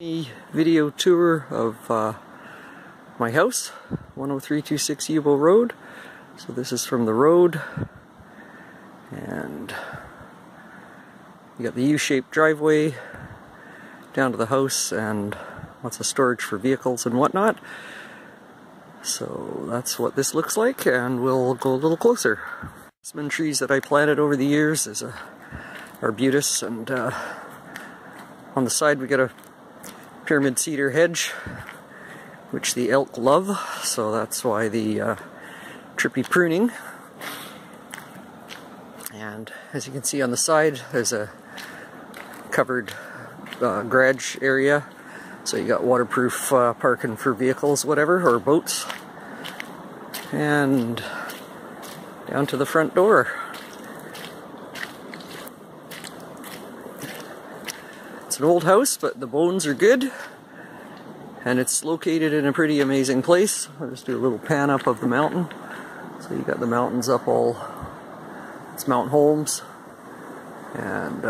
A video tour of my house, 10326 Youbou Road. So this is from the road, and you got the U-shaped driveway down to the house and lots of storage for vehicles and whatnot. So that's what this looks like, and we'll go a little closer. Specimen trees that I planted over the years is a arbutus, and on the side we got a pyramid cedar hedge, which the elk love, so that's why the trippy pruning. And as you can see on the side, there's a covered garage area, so you got waterproof parking for vehicles, whatever, or boats. And down to the front door. It's an old house, but the bones are good, and it's located in a pretty amazing place. I'll just do a little pan up of the mountain. So you got the mountains up all, it's Mount Holmes, and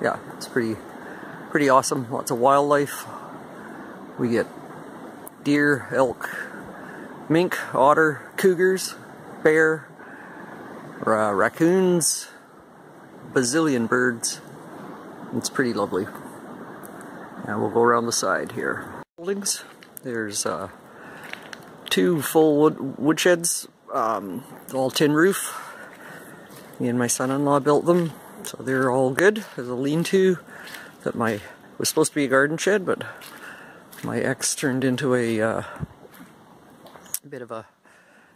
yeah, it's pretty awesome. Lots of wildlife. We get deer, elk, mink, otter, cougars, bear, raccoons, bazillion birds. It's pretty lovely. And we'll go around the side here. Buildings. There's two full woodsheds, all tin roof. Me and my son-in-law built them, so they're all good. There's a lean-to that was supposed to be a garden shed, but my ex turned into a bit of a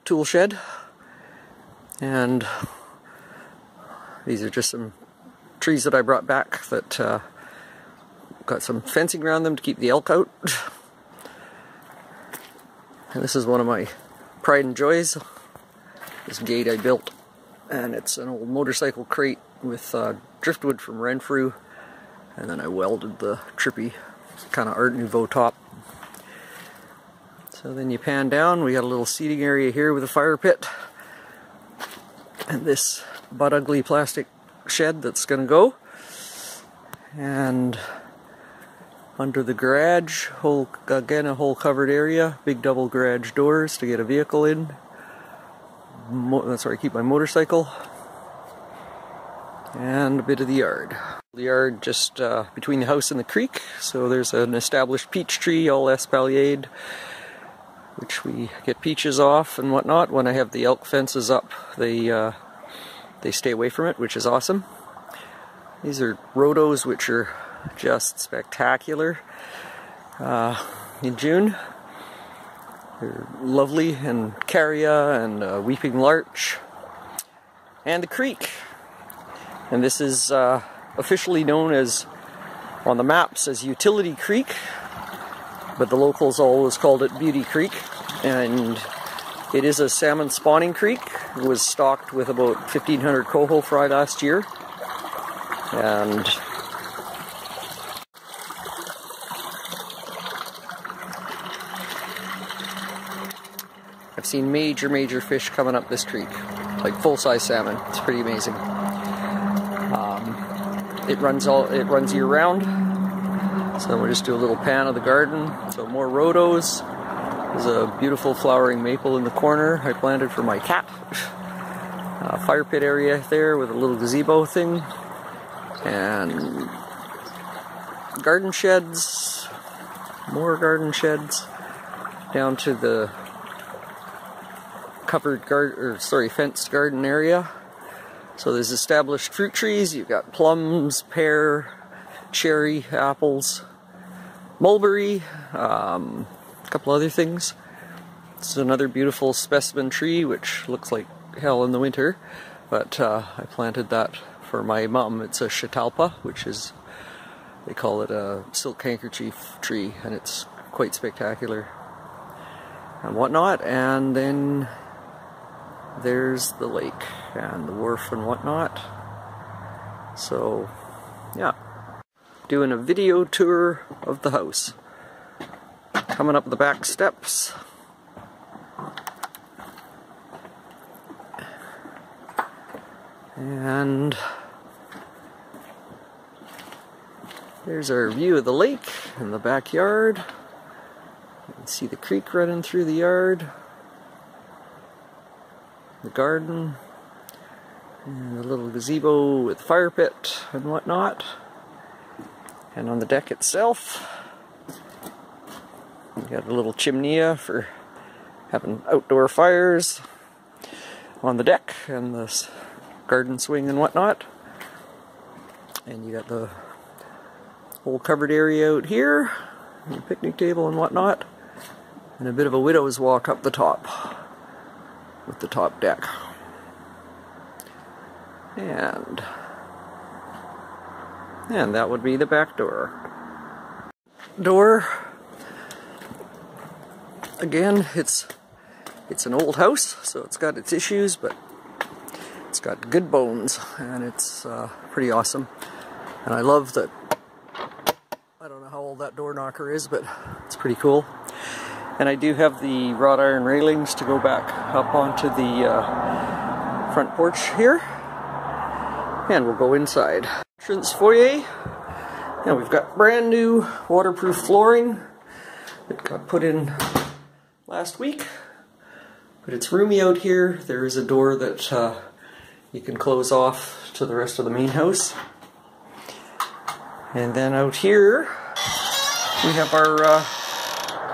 tool shed. And these are just some trees that I brought back that got some fencing around them to keep the elk out. And this is one of my pride and joys, this gate I built, and it's an old motorcycle crate with driftwood from Renfrew, and then I welded the trippy kind of Art Nouveau top. So then you pan down, we got a little seating area here with a fire pit, and this butt ugly plastic shed that's gonna go. And under the garage, again a whole covered area, big double garage doors to get a vehicle in. That's where I keep my motorcycle. And a bit of the yard. The yard just between the house and the creek, so there's an established peach tree, all espaliered, which we get peaches off and whatnot. When I have the elk fences up, they stay away from it, which is awesome. These are rhodos, which are just spectacular in June. They're lovely, and carria and weeping larch. And the creek. And this is officially known as, on the maps, as Utility Creek, but the locals always called it Beauty Creek. And it is a salmon spawning creek. It was stocked with about 1,500 coho fry last year. And I've seen major fish coming up this creek, like full-size salmon. It's pretty amazing. It runs year round. So we'll just do a little pan of the garden. So more rhodos. There's a beautiful flowering maple in the corner I planted for my cat. Fire pit area there with a little gazebo thing. And garden sheds, more garden sheds, down to the covered fenced garden area. So there's established fruit trees. You've got plums, pear, cherry, apples, mulberry, a couple other things. This is another beautiful specimen tree, which looks like hell in the winter, but I planted that for my mom. It's a chatalpa, which is, they call it a silk handkerchief tree, and it's quite spectacular and whatnot. And then there's the lake and the wharf and whatnot. So yeah, doing a video tour of the house. Coming up the back steps. And There's our view of the lake and the backyard. You can see the creek running through the yard, the garden, and a little gazebo with fire pit and whatnot. And on the deck itself, you got a little chimney for having outdoor fires on the deck and the garden swing and whatnot. And you got the whole covered area out here, and a picnic table and whatnot, and a bit of a widow's walk up the top with the top deck. And that would be the back door. Again, it's an old house, so it's got its issues, but it's got good bones, and it's pretty awesome. And I love that. I don't know how old that door knocker is, but it's pretty cool. And I do have the wrought iron railings to go back up onto the front porch here. And we'll go inside. Entrance foyer. And we've got brand new waterproof flooring that got put in last week. But it's roomy out here. There is a door that you can close off to the rest of the main house. And then out here we have our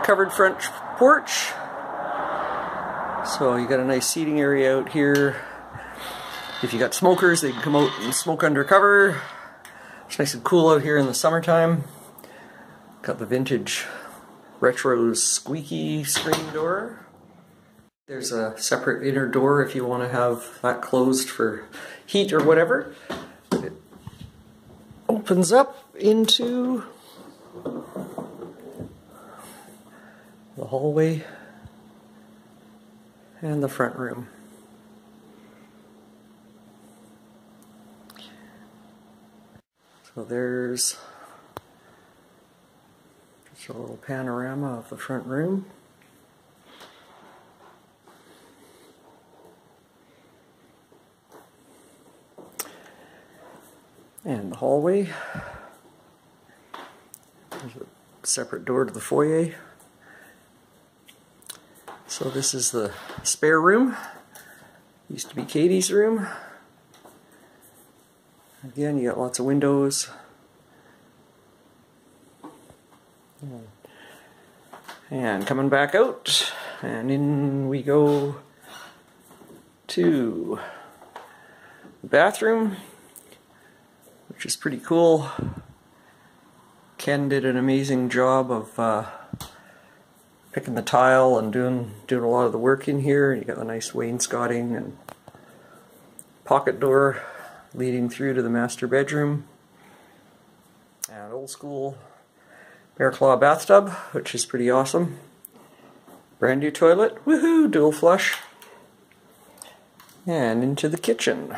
covered front porch. So you got a nice seating area out here. If you got smokers, they can come out and smoke under cover. It's nice and cool out here in the summertime. Got the vintage retro squeaky screen door. There's a separate inner door if you want to have that closed for heat or whatever. It opens up into the hallway and the front room. So there's just a little panorama of the front room. And the hallway. There's a separate door to the foyer. So this is the spare room. Used to be Katie's room. Again, you got lots of windows. And coming back out, and in we go to the bathroom, which is pretty cool. Ken did an amazing job of picking the tile and doing a lot of the work in here. You got the nice wainscoting and pocket door leading through to the master bedroom. And old school bear claw bathtub, which is pretty awesome. Brand new toilet, woohoo, dual flush. And into the kitchen.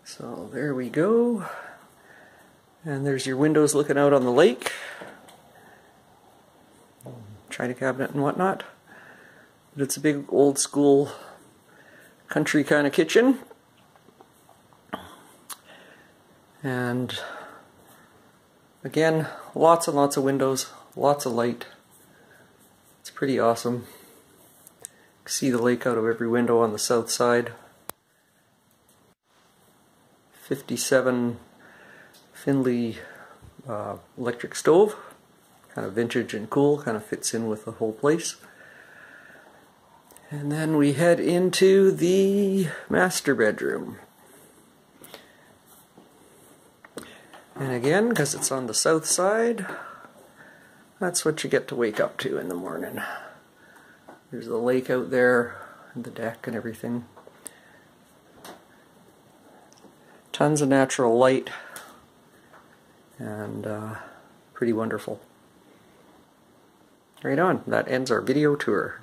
So there we go. And there's your windows looking out on the lake. China cabinet and whatnot. But it's a big old school country kind of kitchen. And again, lots and lots of windows, lots of light. It's pretty awesome. You can see the lake out of every window on the south side. 57 Finley electric stove. Kind of vintage and cool, kind of fits in with the whole place. And then we head into the master bedroom. And again, because it's on the south side, that's what you get to wake up to in the morning. There's the lake out there, and the deck and everything. Tons of natural light, and pretty wonderful. Right on, that ends our video tour.